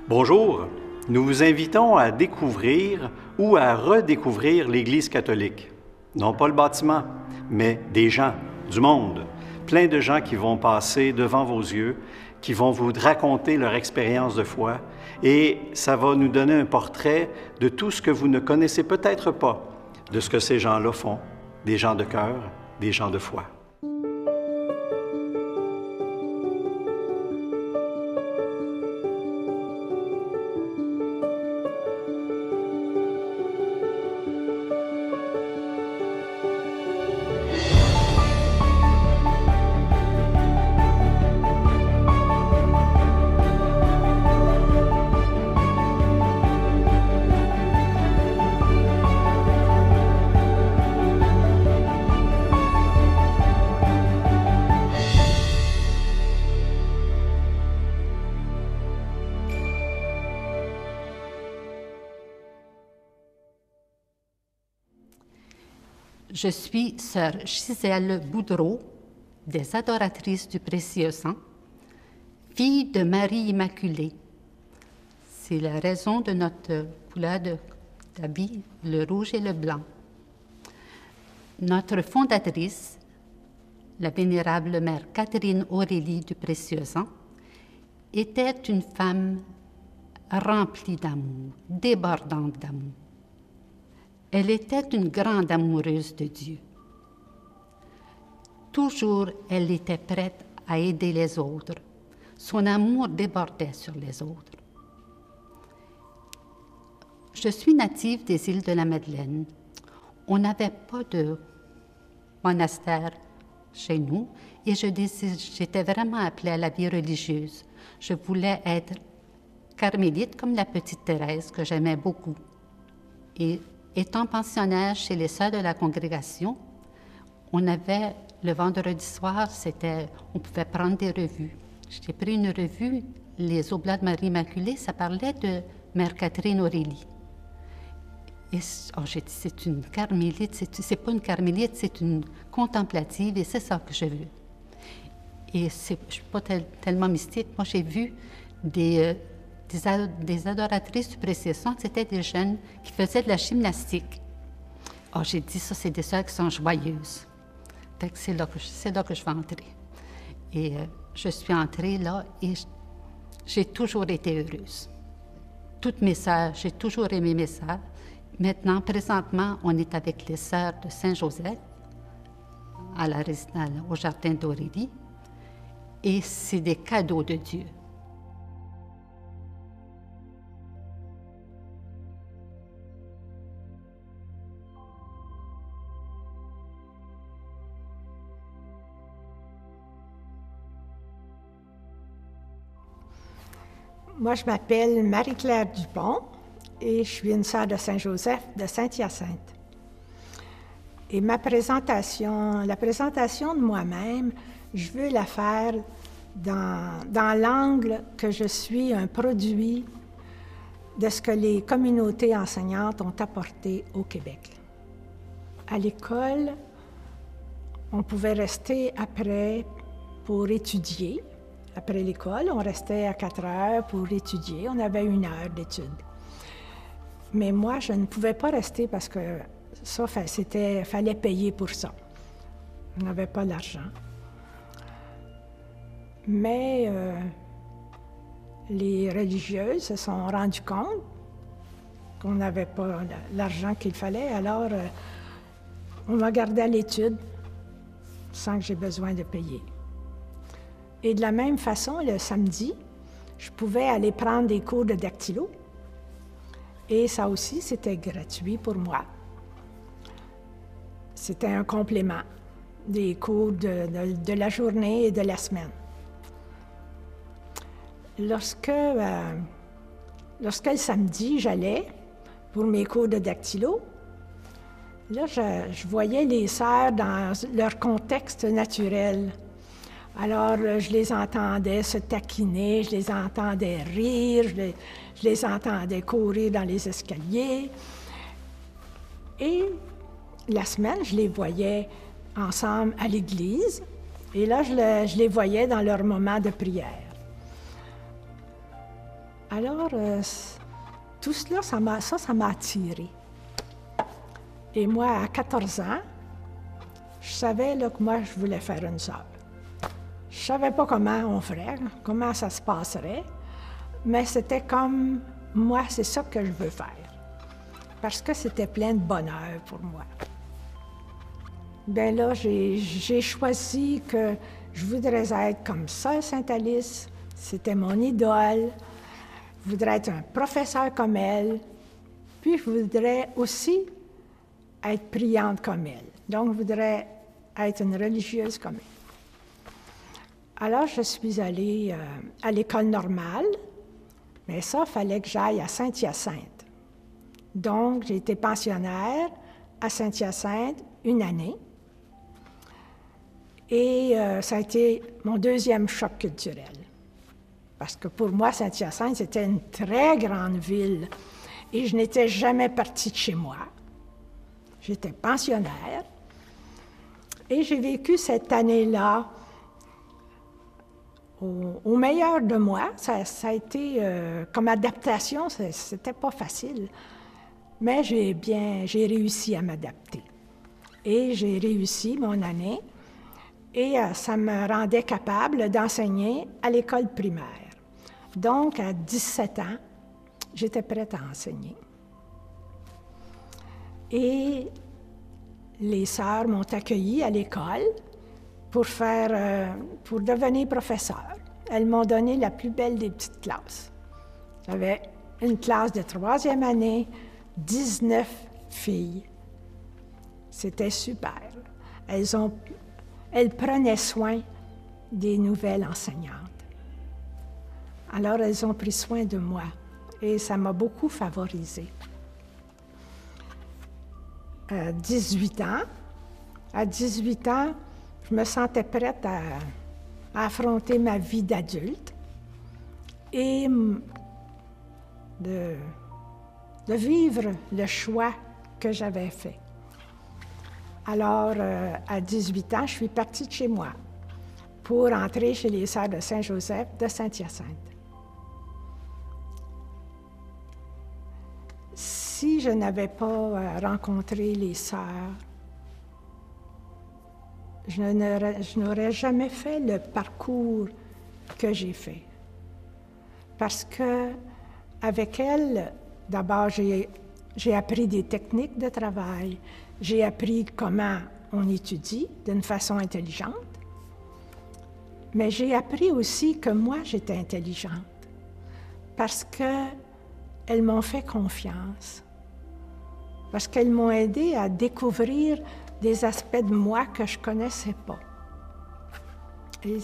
Bonjour, nous vous invitons à découvrir ou à redécouvrir l'Église catholique. Non pas le bâtiment, mais des gens, du monde, plein de gens qui vont passer devant vos yeux, qui vont vous raconter leur expérience de foi, et ça va nous donner un portrait de tout ce que vous ne connaissez peut-être pas, de ce que ces gens-là font, des gens de cœur, des gens de foi. Je suis sœur Gisèle Boudreau, des Adoratrices du Précieux Sang, fille de Marie Immaculée. C'est la raison de notre couleur d'habit, le rouge et le blanc. Notre fondatrice, la vénérable mère Catherine Aurélie du Précieux Sang, était une femme remplie d'amour, débordante d'amour. Elle était une grande amoureuse de Dieu. Toujours, elle était prête à aider les autres. Son amour débordait sur les autres. Je suis native des îles de la Madeleine. On n'avait pas de monastère chez nous et j'étais vraiment appelée à la vie religieuse. Je voulais être carmélite comme la petite Thérèse, que j'aimais beaucoup. Et étant pensionnaire chez les sœurs de la congrégation, on avait, le vendredi soir, on pouvait prendre des revues. J'ai pris une revue, Les Oblats de Marie Immaculée, ça parlait de Mère Catherine Aurélie. Et j'ai dit, c'est une carmélite, c'est pas une carmélite, c'est une contemplative, et c'est ça que je veux. Et je ne suis pas tellement mystique. Moi, j'ai vu des adoratrices du Précieux Sang, c'était des jeunes qui faisaient de la gymnastique. J'ai dit, ça, c'est des sœurs qui sont joyeuses. C'est là que je vais entrer. Et je suis entrée là et j'ai toujours été heureuse. Toutes mes sœurs, j'ai toujours aimé mes sœurs. Maintenant, présentement, on est avec les sœurs de Saint-Joseph au jardin d'Aurélie. Et c'est des cadeaux de Dieu. Moi, je m'appelle Marie-Claire Dupont et je suis une sœur de Saint-Joseph de Saint-Hyacinthe. Et la présentation de moi-même, je veux la faire dans l'angle que je suis un produit de ce que les communautés enseignantes ont apporté au Québec. À l'école, on pouvait rester après pour étudier. Après l'école, on restait à 4 heures pour étudier. On avait 1 heure d'études. Mais moi, je ne pouvais pas rester parce que ça, fallait payer pour ça. On n'avait pas l'argent. Mais les religieuses se sont rendues compte qu'on n'avait pas l'argent qu'il fallait. Alors, on m'a gardé à l'étude sans que j'ai besoin de payer. Et de la même façon, le samedi, je pouvais aller prendre des cours de dactylo. Et ça aussi, c'était gratuit pour moi. C'était un complément des cours de la journée et de la semaine. Lorsque le samedi, j'allais pour mes cours de dactylo, là, je voyais les sœurs dans leur contexte naturel. Alors, je les entendais se taquiner, je les entendais rire, je les entendais courir dans les escaliers. Et la semaine, je les voyais ensemble à l'église. Et là, je les voyais dans leur moment de prière. Alors, tout cela, ça m'a attiré. Et moi, à 14 ans, je savais là, que moi, je voulais faire une sœur. Je ne savais pas comment on ferait, comment ça se passerait, mais c'était comme, moi, c'est ça que je veux faire. Parce que c'était plein de bonheur pour moi. Bien là, j'ai choisi que je voudrais être comme Sœur Sainte-Alice. C'était mon idole. Je voudrais être un professeur comme elle. Puis je voudrais aussi être priante comme elle. Donc, je voudrais être une religieuse comme elle. Alors, je suis allée à l'école normale, mais ça, il fallait que j'aille à Saint-Hyacinthe. Donc, j'ai été pensionnaire à Saint-Hyacinthe une année. Et ça a été mon deuxième choc culturel. Parce que pour moi, Saint-Hyacinthe, c'était une très grande ville. Et je n'étais jamais partie de chez moi. J'étais pensionnaire. Et j'ai vécu cette année-là au meilleur de moi. Ça a été, comme adaptation, c'était pas facile. Mais j'ai réussi à m'adapter. Et j'ai réussi mon année. Et ça me rendait capable d'enseigner à l'école primaire. Donc, à 17 ans, j'étais prête à enseigner. Et les sœurs m'ont accueillie à l'école pour devenir professeur. Elles m'ont donné la plus belle des petites classes. J'avais une classe de 3e année, 19 filles. C'était super. Elles prenaient soin des nouvelles enseignantes. Alors, elles ont pris soin de moi et ça m'a beaucoup favorisée. À 18 ans, je me sentais prête à affronter ma vie d'adulte et de vivre le choix que j'avais fait. Alors, à 18 ans, je suis partie de chez moi pour entrer chez les Sœurs de Saint-Joseph de Saint-Hyacinthe. Si je n'avais pas rencontré les sœurs, je n'aurais jamais fait le parcours que j'ai fait. Parce que avec elles, d'abord, j'ai appris des techniques de travail, j'ai appris comment on étudie d'une façon intelligente, mais j'ai appris aussi que moi, j'étais intelligente parce qu'elles m'ont fait confiance, parce qu'elles m'ont aidé à découvrir des aspects de moi que je ne connaissais pas. Et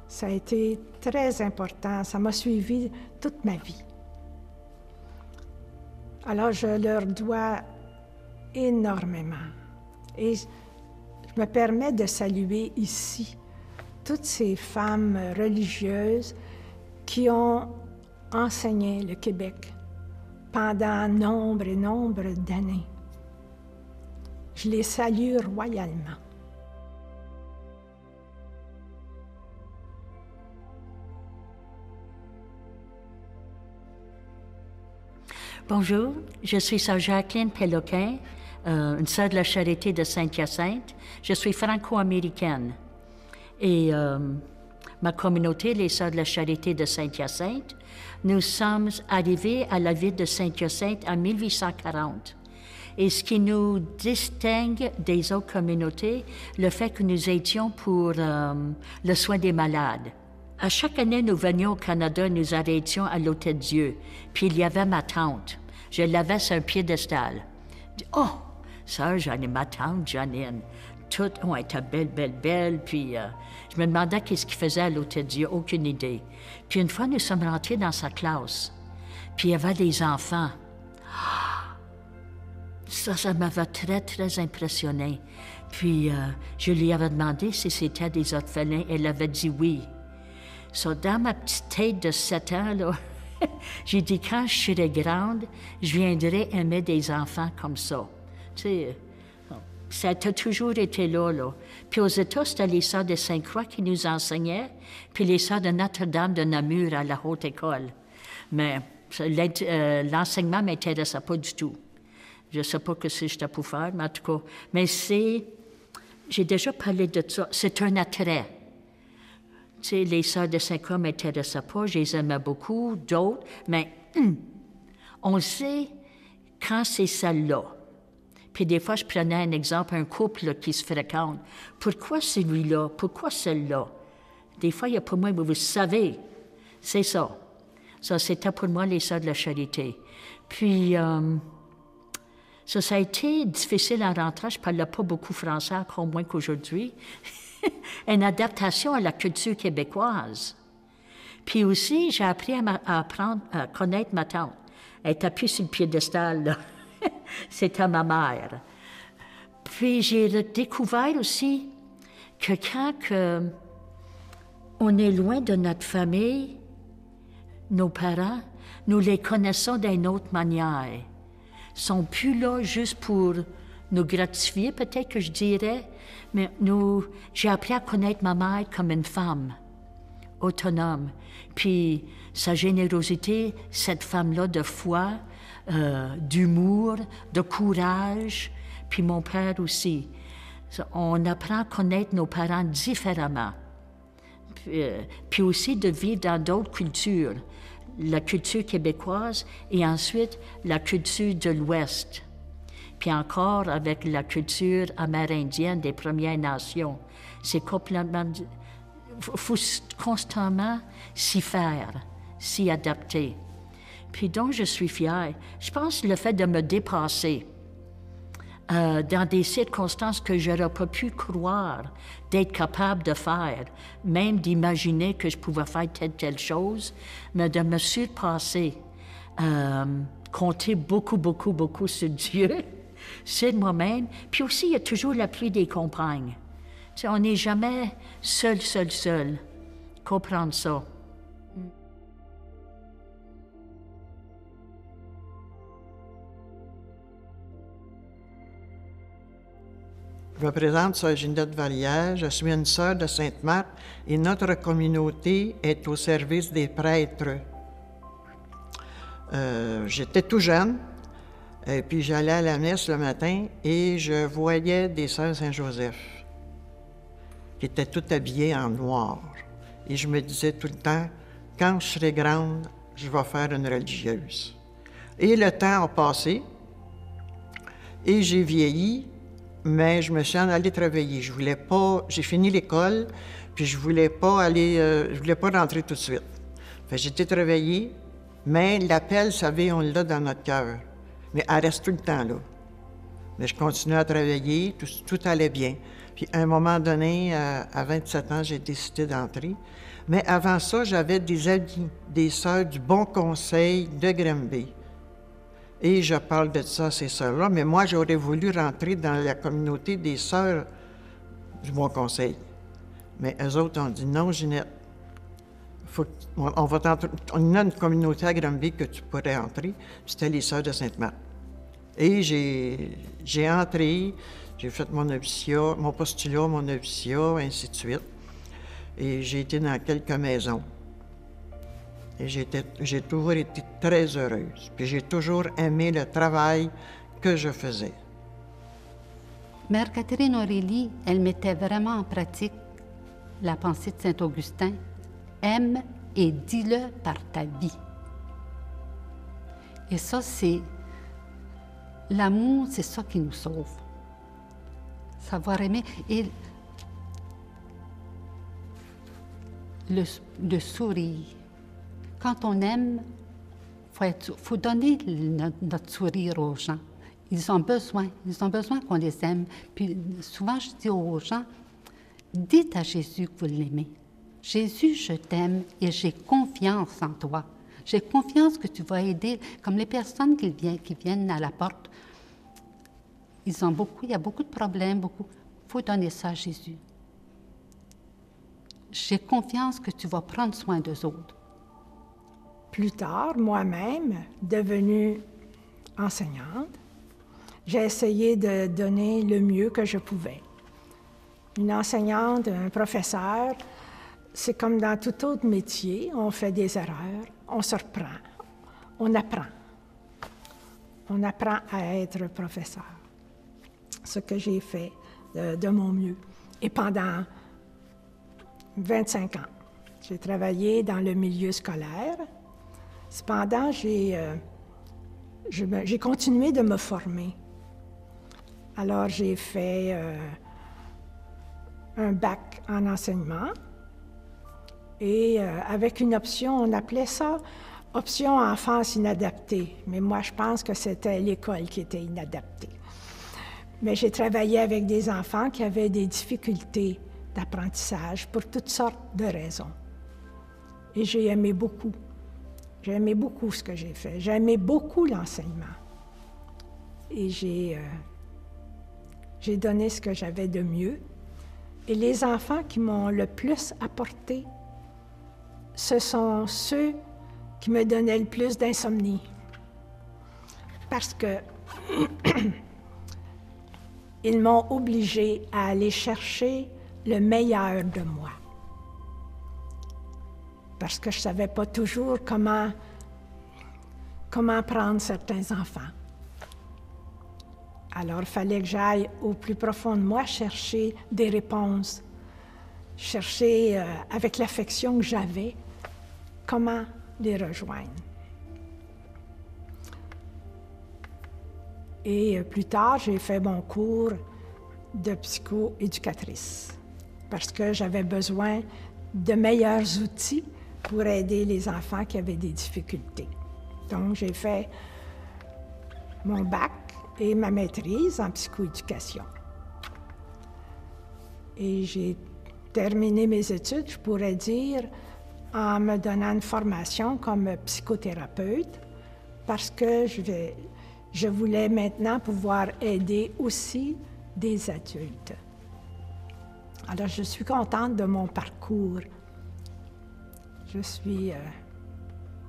ça a été très important, ça m'a suivi toute ma vie. Alors, je leur dois énormément. Et je me permets de saluer ici toutes ces femmes religieuses qui ont enseigné le Québec pendant nombre et nombre d'années. Je les salue royalement. Bonjour, je suis sœur Jacqueline Péloquin, une sœur de la Charité de Saint-Hyacinthe. Je suis franco-américaine et ma communauté, les Sœurs de la Charité de Saint-Hyacinthe, nous sommes arrivés à la ville de Saint-Hyacinthe en 1840. Et ce qui nous distingue des autres communautés, le fait que nous étions pour le soin des malades. À chaque année, nous venions au Canada, nous arrêtions à l'Hôtel Dieu. Puis il y avait ma tante. Je l'avais sur un piédestal. Oh, sœur, j'en ai ma tante, Janine. Toutes, elle était belle. Puis je me demandais qu'est-ce qu'il faisait à l'Hôtel Dieu, aucune idée. Puis une fois, nous sommes rentrés dans sa classe. Puis il y avait des enfants. Ça m'avait très, très impressionné. Puis je lui avais demandé si c'était des orphelins. Elle avait dit oui. Dans ma petite tête de 7 ans, là, j'ai dit, quand je serai grande, je viendrai aimer des enfants comme ça. Tu sais, ça a toujours été là. Puis aux États, c'était les Sœurs de Sainte-Croix qui nous enseignaient, puis les Sœurs de Notre-Dame de Namur à la Haute École. Mais l'enseignement ne m'intéressait pas du tout. Je ne sais pas que si j'étais pour faire, mais en tout cas. Mais j'ai déjà parlé de ça, c'est un attrait. Tu sais, les sœurs de Saint-Croix ne m'intéressaient pas, je les aimais beaucoup, d'autres, mais on sait quand c'est celle-là. Puis des fois, je prenais un exemple, un couple là, qui se fréquente. Pourquoi celui-là? Pourquoi celle-là? Des fois, il y a pour moi, vous savez, c'est ça. Ça, c'était pour moi les sœurs de la charité. Puis, ça a été difficile à rentrer. Je ne parlais pas beaucoup français, encore moins qu'aujourd'hui. Une adaptation à la culture québécoise. Puis aussi, j'ai appris à connaître ma tante. Elle est appuyée sur le piédestal, là. C'était ma mère. Puis j'ai découvert aussi que quand on est loin de notre famille, nos parents, nous les connaissons d'une autre manière. Ils ne sont plus là juste pour nous gratifier, peut-être que je dirais, mais j'ai appris à connaître ma mère comme une femme autonome. Puis sa générosité, cette femme-là de foi, d'humour, de courage, puis mon père aussi. On apprend à connaître nos parents différemment. Puis aussi de vivre dans d'autres cultures, la culture québécoise et ensuite la culture de l'Ouest. Puis encore avec la culture amérindienne des Premières Nations. C'est complètement... Il faut constamment s'y faire, s'y adapter. Puis donc, je suis fière. Je pense que le fait de me dépasser dans des circonstances que je n'aurais pas pu croire d'être capable de faire, même d'imaginer que je pouvais faire telle chose, mais de me surpasser, compter beaucoup, beaucoup, beaucoup sur Dieu, sur moi-même. Puis aussi, il y a toujours l'appui des compagnes. Tu sais, on n'est jamais seul. Comprendre ça. Je me présente, sœur Ginette Vallière, je suis une sœur de Sainte-Marthe et notre communauté est au service des prêtres. J'étais tout jeune, et puis j'allais à la messe le matin et je voyais des sœurs Saint-Joseph qui étaient toutes habillées en noir. Et je me disais tout le temps, quand je serai grande, je vais faire une religieuse. Et le temps a passé et j'ai vieilli. Mais je me suis en allée travailler. Je voulais pas... J'ai fini l'école, puis je voulais pas rentrer tout de suite. Fait que j'étais travailler, mais l'appel, vous savez, on l'a dans notre cœur. Mais elle reste tout le temps là. Mais je continuais à travailler, tout allait bien. Puis à un moment donné, à 27 ans, j'ai décidé d'entrer. Mais avant ça, j'avais des amis, des sœurs du Bon Conseil de Granby. Et je parle de ça à ces sœurs-là, mais moi, j'aurais voulu rentrer dans la communauté des sœurs du Bon Conseil. Mais eux autres ont dit, non, Ginette, on a une communauté à Granby que tu pourrais entrer, c'était les sœurs de Sainte-Marthe. Et j'ai entré, j'ai fait mon noviciat, mon postulat, mon noviciat, ainsi de suite. Et j'ai été dans quelques maisons. Et j'ai toujours été très heureuse. Puis j'ai toujours aimé le travail que je faisais. Mère Catherine Aurélie, elle mettait vraiment en pratique la pensée de Saint-Augustin. Aime et dis-le par ta vie. Et ça, c'est... L'amour, c'est ça qui nous sauve. Savoir aimer. Et le sourire. Quand on aime, faut donner notre sourire aux gens. Ils ont besoin qu'on les aime. Puis souvent, je dis aux gens, dites à Jésus que vous l'aimez. Jésus, je t'aime et j'ai confiance en toi. J'ai confiance que tu vas aider, comme les personnes qui viennent à la porte. Il y a beaucoup de problèmes, Il faut donner ça à Jésus. J'ai confiance que tu vas prendre soin d'eux autres. Plus tard, moi-même, devenue enseignante, j'ai essayé de donner le mieux que je pouvais. Une enseignante, un professeur, c'est comme dans tout autre métier, on fait des erreurs, on se reprend, on apprend. On apprend à être professeur. Ce que j'ai fait de mon mieux. Et pendant 25 ans, j'ai travaillé dans le milieu scolaire. Cependant, j'ai continué de me former. Alors, j'ai fait un bac en enseignement et avec une option, on appelait ça option enfance inadaptée. Mais moi, je pense que c'était l'école qui était inadaptée. Mais j'ai travaillé avec des enfants qui avaient des difficultés d'apprentissage pour toutes sortes de raisons. Et j'ai aimé beaucoup. J'ai aimé beaucoup ce que j'ai fait. J'ai aimé beaucoup l'enseignement. Et j'ai donné ce que j'avais de mieux. Et les enfants qui m'ont le plus apporté, ce sont ceux qui me donnaient le plus d'insomnie. Parce que ils m'ont obligée à aller chercher le meilleur de moi. Parce que je ne savais pas toujours comment prendre certains enfants. Alors, il fallait que j'aille au plus profond de moi chercher des réponses, chercher avec l'affection que j'avais, comment les rejoindre. Et plus tard, j'ai fait mon cours de psychoéducatrice parce que j'avais besoin de meilleurs outils pour aider les enfants qui avaient des difficultés. Donc, j'ai fait mon bac et ma maîtrise en psychoéducation. Et j'ai terminé mes études, je pourrais dire, en me donnant une formation comme psychothérapeute, parce que je voulais maintenant pouvoir aider aussi des adultes. Alors, je suis contente de mon parcours.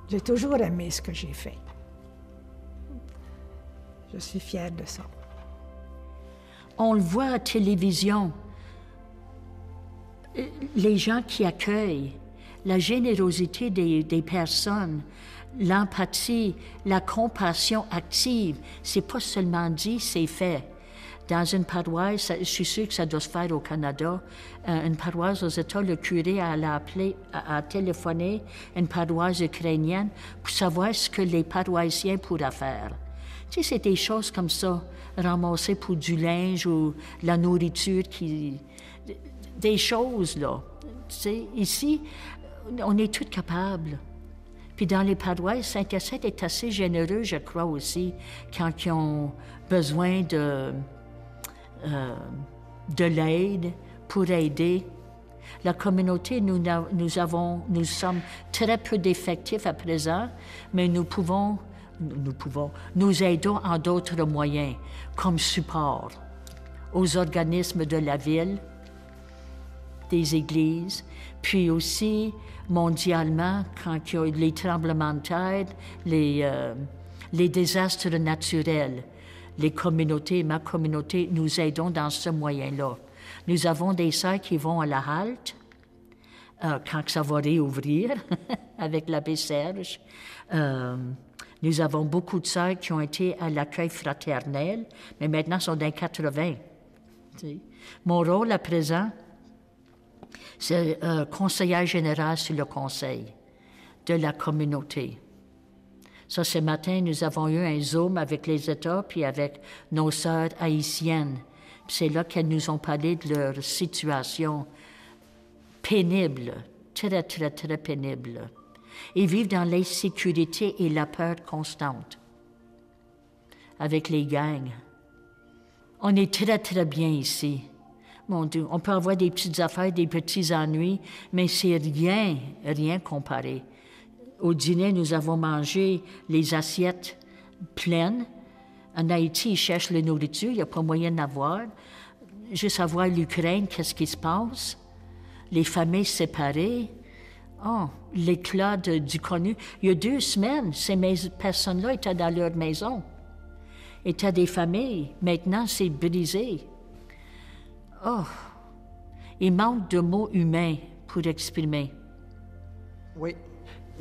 J'ai toujours aimé ce que j'ai fait. Je suis fière de ça. On le voit à la télévision, les gens qui accueillent, la générosité des personnes, l'empathie, la compassion active, c'est pas seulement dit, c'est fait. Dans une paroisse, je suis sûre que ça doit se faire au Canada, une paroisse aux États, le curé a téléphoné une paroisse ukrainienne pour savoir ce que les paroissiens pourraient faire. Tu sais, c'est des choses comme ça, ramasser pour du linge ou la nourriture, des choses, là. Tu sais, ici, on est tous capables. Puis dans les paroisses, Saint-Hyacinthe est assez généreux, je crois aussi, quand ils ont besoin de l'aide pour aider. La communauté, nous sommes très peu d'effectifs à présent, mais nous aidons en d'autres moyens, comme support aux organismes de la ville, des églises, puis aussi mondialement, quand il y a eu les tremblements de terre, les désastres naturels. Les communautés, ma communauté, nous aidons dans ce moyen-là. Nous avons des sœurs qui vont à la halte, quand ça va réouvrir, avec l'abbé Serge. Nous avons beaucoup de sœurs qui ont été à l'accueil fraternel, mais maintenant sont dans les 80. T'sais. Mon rôle à présent, c'est conseillère générale sur le conseil de la communauté. Ça, ce matin, nous avons eu un Zoom avec les États puis avec nos sœurs haïtiennes. Puis c'est là qu'elles nous ont parlé de leur situation pénible, très, très, très pénible. Ils vivent dans l'insécurité et la peur constante avec les gangs. On est très, très bien ici. Mon Dieu, on peut avoir des petites affaires, des petits ennuis, mais c'est rien comparé. Au dîner, nous avons mangé les assiettes pleines. En Haïti, ils cherchent la nourriture, il n'y a pas moyen d'avoir. Juste à voir l'Ukraine, qu'est-ce qui se passe? Les familles séparées. Oh, l'éclat du connu. Il y a 2 semaines, ces personnes-là étaient dans leur maison, étaient des familles. Maintenant, c'est brisé. Oh, il manque de mots humains pour exprimer. Oui.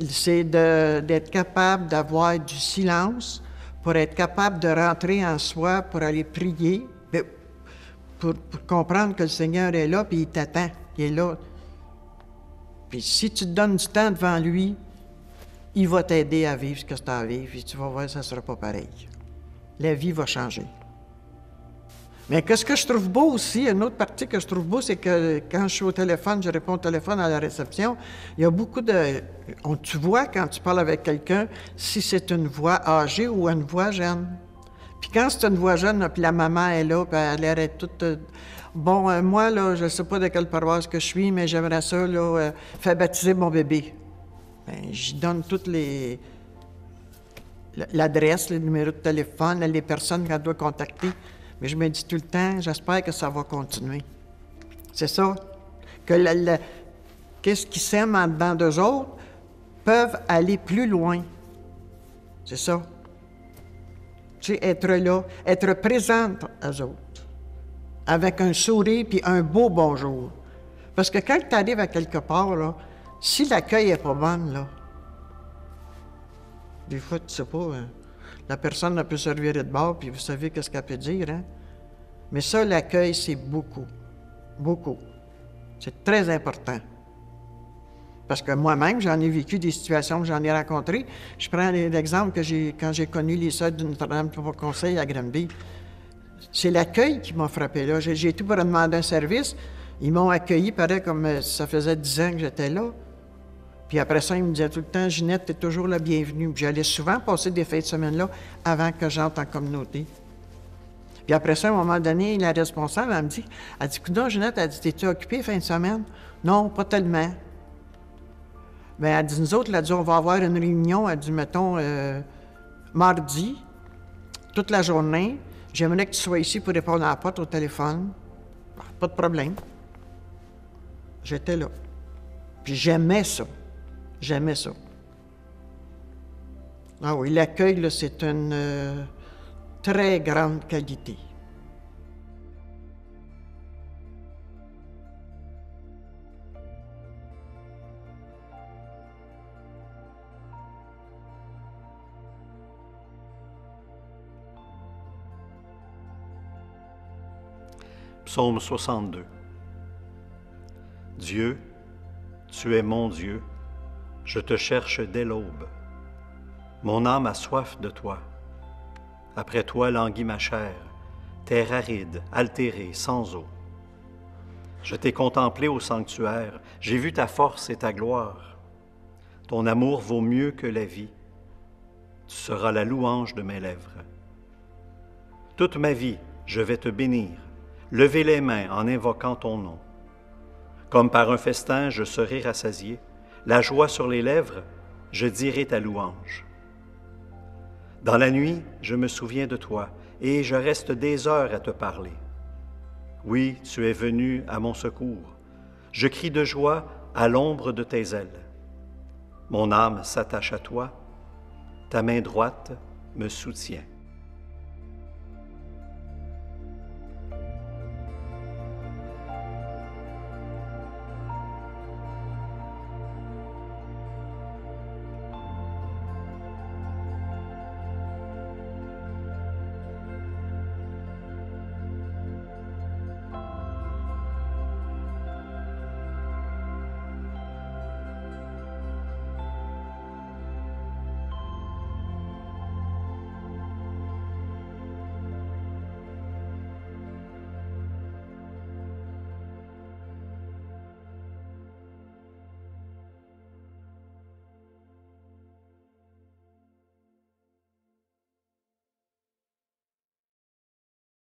c'est d'être capable d'avoir du silence pour être capable de rentrer en soi, pour aller prier, pour comprendre que le Seigneur est là, puis il t'attend, il est là. Puis si tu te donnes du temps devant lui, il va t'aider à vivre ce que tu as à vivre, puis tu vas voir, ça ne sera pas pareil. La vie va changer. Mais qu'est-ce que je trouve beau aussi, une autre partie que je trouve beau, c'est que quand je suis au téléphone, je réponds au téléphone à la réception, il y a beaucoup de... tu vois quand tu parles avec quelqu'un, si c'est une voix âgée ou une voix jeune. Puis quand c'est une voix jeune, puis la maman est là, puis elle a l'air toute... moi, là, je ne sais pas de quelle paroisse que je suis, mais j'aimerais ça, là, faire baptiser mon bébé. Bien, j'y donne toutes les... l'adresse, les numéros de téléphone, les personnes qu'elle doit contacter. Mais je me dis tout le temps, j'espère que ça va continuer. C'est ça. Que qu'est-ce qui s'aime en dedans d'eux autres peuvent aller plus loin. C'est ça. Tu sais, être là, être présente aux autres, avec un sourire puis un beau bonjour. Parce que quand tu arrives à quelque part, là, si l'accueil n'est pas bon, là, des fois, tu sais pas, la personne peut se revirer de bord, puis vous savez qu'est-ce qu'elle peut dire, hein? Mais ça, l'accueil, c'est beaucoup, beaucoup. C'est très important. Parce que moi-même, j'en ai vécu des situations que j'en ai rencontrées. Je prends l'exemple que quand j'ai connu les sœurs de Notre-Dame pour conseil à Granby. C'est l'accueil qui m'a frappé là. J'ai tout pour demander un service. Ils m'ont accueilli, pareil comme ça faisait 10 ans que j'étais là. Puis après ça, ils me disaient tout le temps, Ginette, t'es toujours la bienvenue. Puis j'allais souvent passer des fins de semaine là avant que j'entre en communauté. Puis après ça, à un moment donné, la responsable, elle me dit, coudonc, Ginette, elle dit, t'es-tu occupée fin de semaine? Non, pas tellement. Bien, elle dit, nous autres, elle dit, on va avoir une réunion, elle dit, mettons, mardi, toute la journée. J'aimerais que tu sois ici pour répondre à la porte au téléphone. Pas de problème. J'étais là. Puis j'aimais ça. J'aimais ça. Ah oui, l'accueil, là, c'est une très grande qualité. Psaume 62. Dieu, tu es mon Dieu, je te cherche dès l'aube. Mon âme a soif de toi. Après toi languit ma chair, terre aride, altérée, sans eau. Je t'ai contemplé au sanctuaire, j'ai vu ta force et ta gloire. Ton amour vaut mieux que la vie. Tu seras la louange de mes lèvres. Toute ma vie, je vais te bénir. Levez les mains en invoquant ton nom. Comme par un festin, je serai rassasié. La joie sur les lèvres, je dirai ta louange. Dans la nuit, je me souviens de toi, et je reste des heures à te parler. Oui, tu es venu à mon secours. Je crie de joie à l'ombre de tes ailes. Mon âme s'attache à toi, ta main droite me soutient.